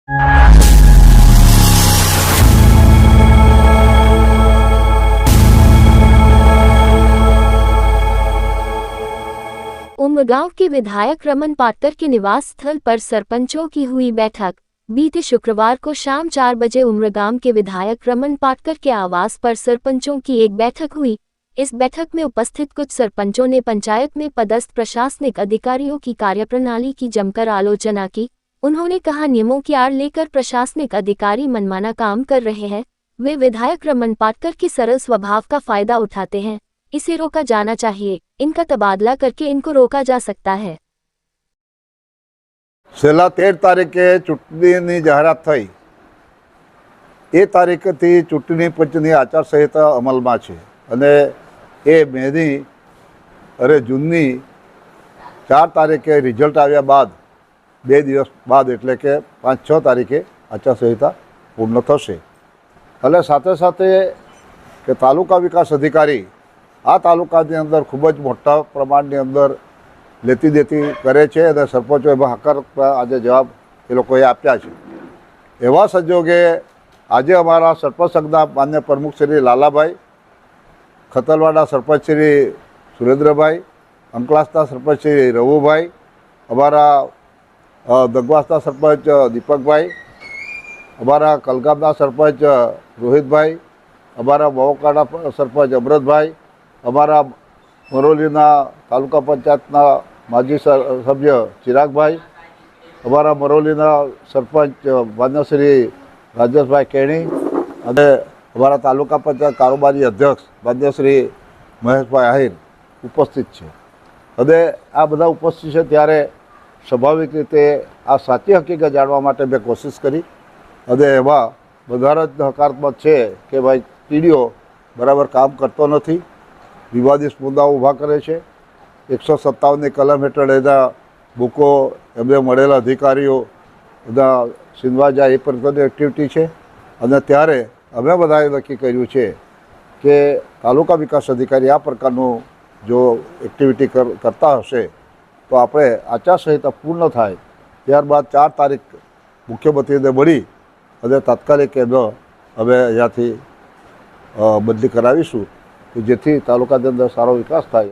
उमरगांव के विधायक रमन पाटकर के निवास स्थल पर सरपंचों की हुई बैठक। बीते शुक्रवार को शाम 4 बजे उमरगांव के विधायक रमन पाटकर के आवास पर सरपंचों की एक बैठक हुई। इस बैठक में उपस्थित कुछ सरपंचों ने पंचायत में पदस्थ प्रशासनिक अधिकारियों की कार्यप्रणाली की जमकर आलोचना की। उन्होंने कहा, नियमों की आड़ लेकर प्रशासनिक अधिकारी मनमाना काम कर रहे हैं। वे विधायक रमन पाटकर के सरल स्वभाव का फायदा उठाते हैं, इसे रोका जाना चाहिए। इनका तबादला करके इनको रोका जा सकता है। છેલ્લા 13 તારીખે ચૂંટણીની જાહેરાત થઈ એ તારીખથી ચૂંટણી પંચની આચારસંહિતા અમલમાં છે અને એ મેની જૂનની 4 તારીખે રિઝલ્ટ આવ્યા બાદ 2 દિવસ બાદ એટલે કે 5-6 તારીખે આચારસંહિતા પૂર્ણ થશે। અને સાથે સાથે કે તાલુકા વિકાસ અધિકારી આ તાલુકાની અંદર ખૂબ જ મોટા પ્રમાણની અંદર લેતી દેતી કરે છે અને સરપંચો એમાં હકારાત્મક આજે જવાબ એ લોકોએ આપ્યા છે। એવા સંજોગે આજે અમારા સરપંચ સંઘના માન્ય પ્રમુખ શ્રી લાલાભાઈ, ખતલવાડા સરપંચ શ્રી સુરેન્દ્રભાઈ, અંકલાસના સરપંચ શ્રી રવુભાઈ, અમારા દગવાસના સરપંચ દીપકભાઈ, અમારા કલગામના સરપંચ રોહિતભાઈ, અમારા મહોકાના સરપંચ અમૃતભાઈ, અમારા મરોલીના તાલુકા પંચાયતના માજી સભ્ય ચિરાગભાઈ, અમારા મરોલીના સરપંચ માન્ય શ્રી રાજેશભાઈ કેણી અને અમારા તાલુકા પંચાયત કારોબારી અધ્યક્ષ માન્ય શ્રી મહેશભાઈ આહિર ઉપસ્થિત છે। અને આ બધા ઉપસ્થિત છે ત્યારે સ્વાભાવિક રીતે આ સાચી હકીકત જાણવા માટે મેં કોશિશ કરી અને એમાં બધા જ હકારાત્મક છે કે ભાઈ ટીડીઓ બરાબર કામ કરતો નથી, વિવાદિત મુદ્દાઓ ઊભા કરે છે। 157ની કલમ હેઠળ એના બુકો એમને મળેલા અધિકારીઓ બધા સીનવા જાય એ પ્રકારની એક્ટિવિટી છે। અને ત્યારે અમે બધાએ નક્કી કર્યું છે કે તાલુકા વિકાસ અધિકારી આ પ્રકારનું જો એક્ટિવિટી કરતા હશે તો આપણે આચારસંહિતા પૂર્ણ થાય ત્યારબાદ 4 તારીખ મુખ્યમંત્રીને મળી અને તાત્કાલિક એનો અમે અહીંયાથી બદલી કરાવીશું કે જેથી તાલુકાની અંદર સારો વિકાસ થાય।